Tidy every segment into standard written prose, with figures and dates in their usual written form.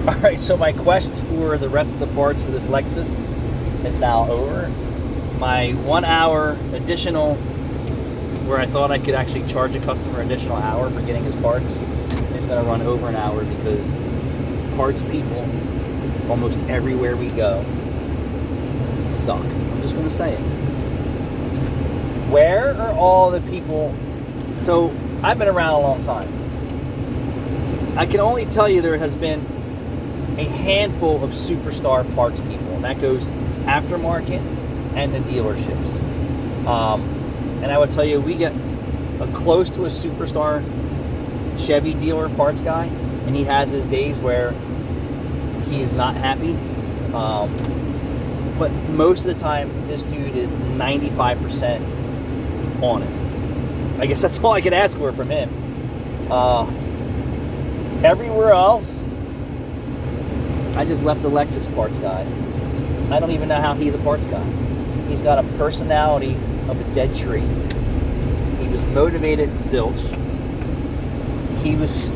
Alright, so my quest for the rest of the parts for this Lexus is now over. My 1 hour additional, where I thought I could actually charge a customer an additional hour for getting his parts, is going to run over an hour because parts people, almost everywhere we go, suck. I'm just going to say it. Where are all the people? So, I've been around a long time. I can only tell you there has been a handful of superstar parts people, and that goes aftermarket and the dealerships. And I would tell you, we get close to a superstar Chevy dealer parts guy, and he has his days where he is not happy. But most of the time, this dude is 95% on it. I guess that's all I could ask for from him. Everywhere else, I just left a Lexus parts guy. I don't even know how he's a parts guy. He's got a personality of a dead tree. He was motivated zilch. He was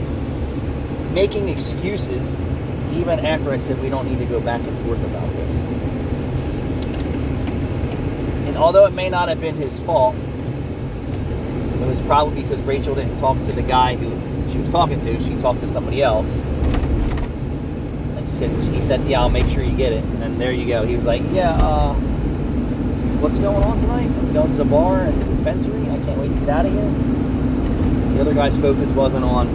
making excuses even after I said we don't need to go back and forth about this. And although it may not have been his fault, it was probably because Rachel didn't talk to the guy who she was talking to. She talked to somebody else. He said, yeah, I'll make sure you get it. And then there you go. He was like, yeah, what's going on tonight? I'm going to the bar and the dispensary. I can't wait to get out of here. The other guy's focus wasn't on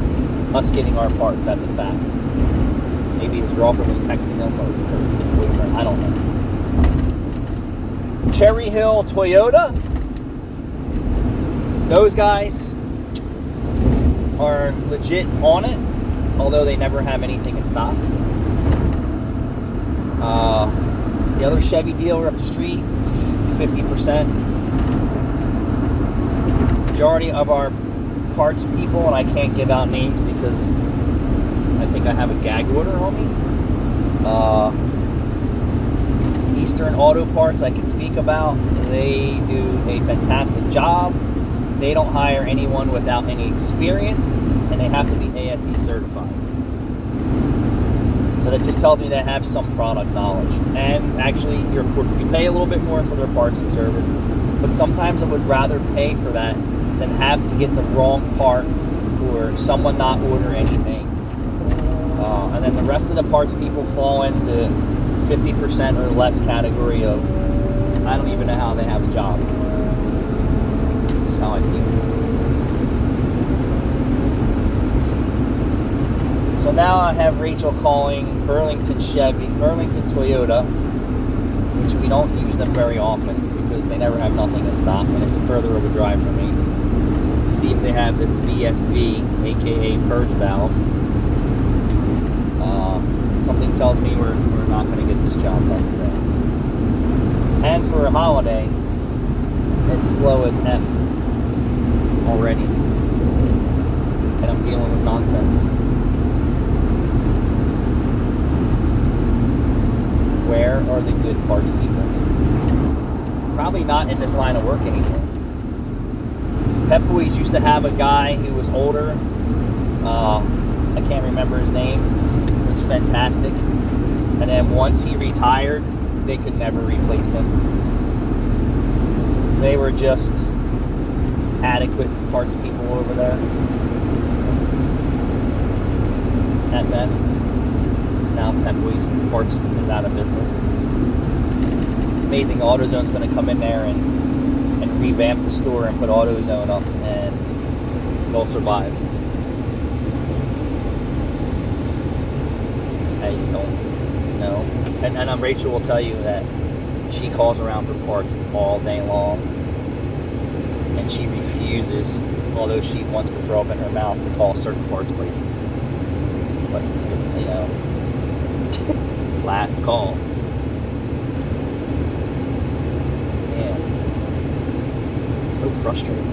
us getting our parts. That's a fact. Maybe his girlfriend was texting him or his boyfriend. I don't know. Cherry Hill Toyota. Those guys are legit on it, although they never have anything in stock. The other Chevy dealer up the street, 50%. Majority of our parts people, and I can't give out names because I think I have a gag order on me. Eastern Auto Parts I can speak about. They do a fantastic job. They don't hire anyone without any experience, and they have to be ASE certified. So that just tells me they have some product knowledge. And actually, you pay a little bit more for their parts and service, but sometimes I would rather pay for that than have to get the wrong part or someone not order anything. And then the rest of the parts people fall into 50% or less category of, I don't even know how they have a job. That's how I feel. So now I have Rachel calling Burlington Toyota, which we don't use them very often because they never have nothing in stock, and it's a further of a drive for me. See if they have this VSV, aka purge valve. Something tells me we're not going to get this job done today. And for a holiday, it's slow as F already, and I'm dealing with nonsense. Where are the good parts people? Probably not in this line of work anymore. Pep Boys used to have a guy who was older. I can't remember his name. It was fantastic. And then once he retired, they could never replace him. They were just adequate parts people over there. At best. Now Pep Boys Parts is out of business. It's amazing AutoZone's going to come in there and revamp the store and put AutoZone up, and they'll survive. I don't know. And Rachel will tell you that she calls around for parts all day long, and she refuses, although she wants to throw up in her mouth, to call certain parts places. But, you know, last call. Man, so frustrating.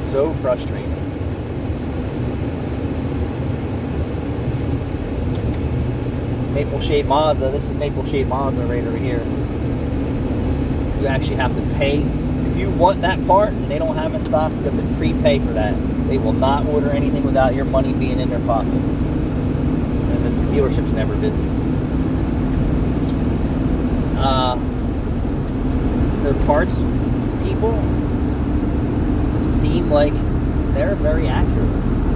So frustrating. Maple Shade Mazda. This is Maple Shade Mazda right over here. You actually have to pay. If you want that part and they don't have it in stock, you have to prepay for that. They will not order anything without your money being in their pocket. And the dealership's never busy. Their parts people seem like they're very accurate.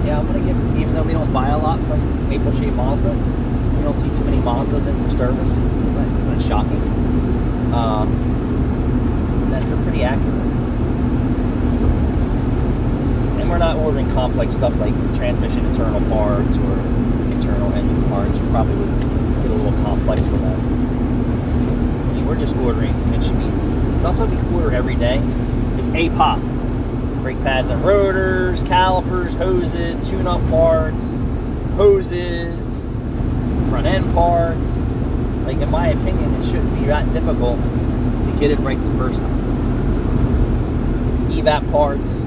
Yeah, I'm gonna give, even though we don't buy a lot from Maple Shade Mazda, we don't see too many Mazdas in for service. It's not shocking. That they're pretty accurate. And we're not ordering complex stuff like transmission internal parts or internal engine parts. You probably would get a little complex for that. I mean, we're just ordering, it should be, stuff that we can order every day is A-pop. Brake pads and rotors, calipers, hoses, tune-up parts, hoses, front end parts. Like, in my opinion, it shouldn't be that difficult to get it right the first time. EVAP parts,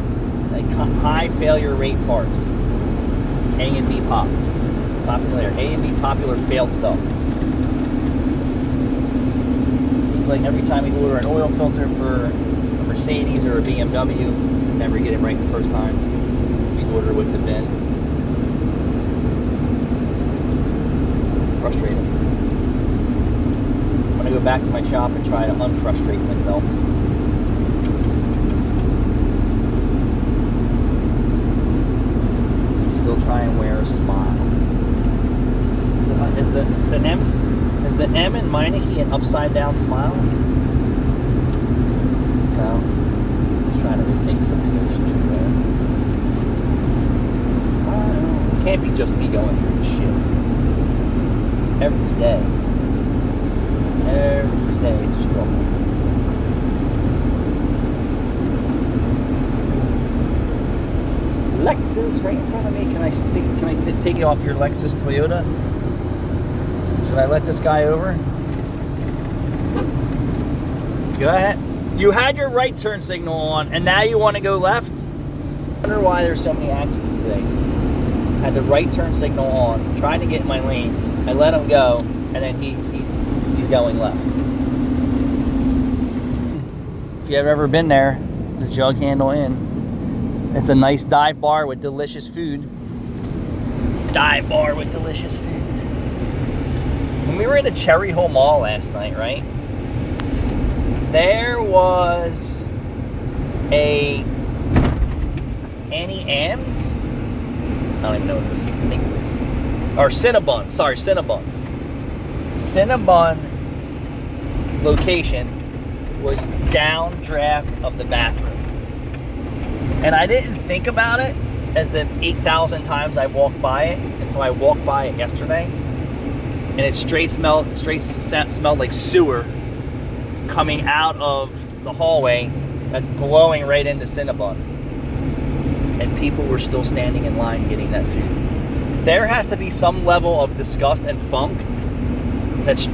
like high failure rate parts, A and B pop, popular A and B popular failed stuff. It seems like every time we order an oil filter for a Mercedes or a BMW, we never get it right the first time. We order with the bin. Frustrating. I'm gonna go back to my shop and try to unfrustrate myself. Still try and wear a smile. Is the M in Meineke an upside down smile? No. Just trying to make some relationship there. Smile. It can't be just me going through this shit. Every day. Every day it's a struggle. Lexus right in front of me. Can I take it off your Lexus Toyota? Should I let this guy over? Go ahead. You had your right turn signal on, and now you want to go left? I wonder why there's so many accidents today. Had the right turn signal on, trying to get in my lane. I let him go, and then he's going left. If you've ever been there, the Jug Handle Inn. It's a nice dive bar with delicious food. Dive bar with delicious food. When we were in the Cherry Hill Mall last night, right? There was a Annie Ames. I don't even know what this is. I think it was. Or Cinnabon. Sorry, Cinnabon. Cinnabon location was downdraft of the bathroom. And I didn't think about it as the 8,000 times I walked by it until I walked by it yesterday. And it straight smelled like sewer coming out of the hallway that's blowing right into Cinnabon. And people were still standing in line getting that food. There has to be some level of disgust and funk that's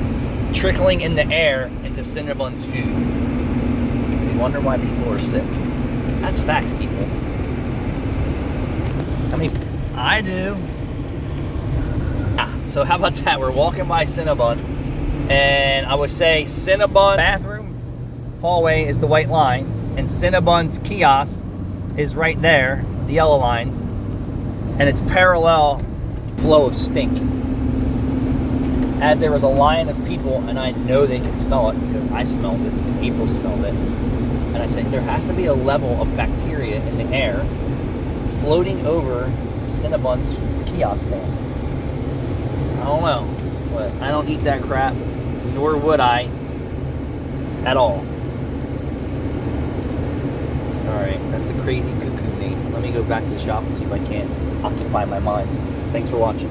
trickling in the air into Cinnabon's food. We wonder why people are sick. That's facts, people. I mean, I do. So how about that? We're walking by Cinnabon, and I would say Cinnabon bathroom hallway is the white line, and Cinnabon's kiosk is right there, the yellow lines, and it's parallel flow of stink. As there was a line of people, and I know they could smell it because I smelled it, and April smelled it. And I said, there has to be a level of bacteria in the air floating over Cinnabon's kiosk stand. I don't know, but I don't eat that crap, nor would I at all. Alright, that's a crazy cuckoo name. Let me go back to the shop and see if I can occupy my mind. Thanks for watching.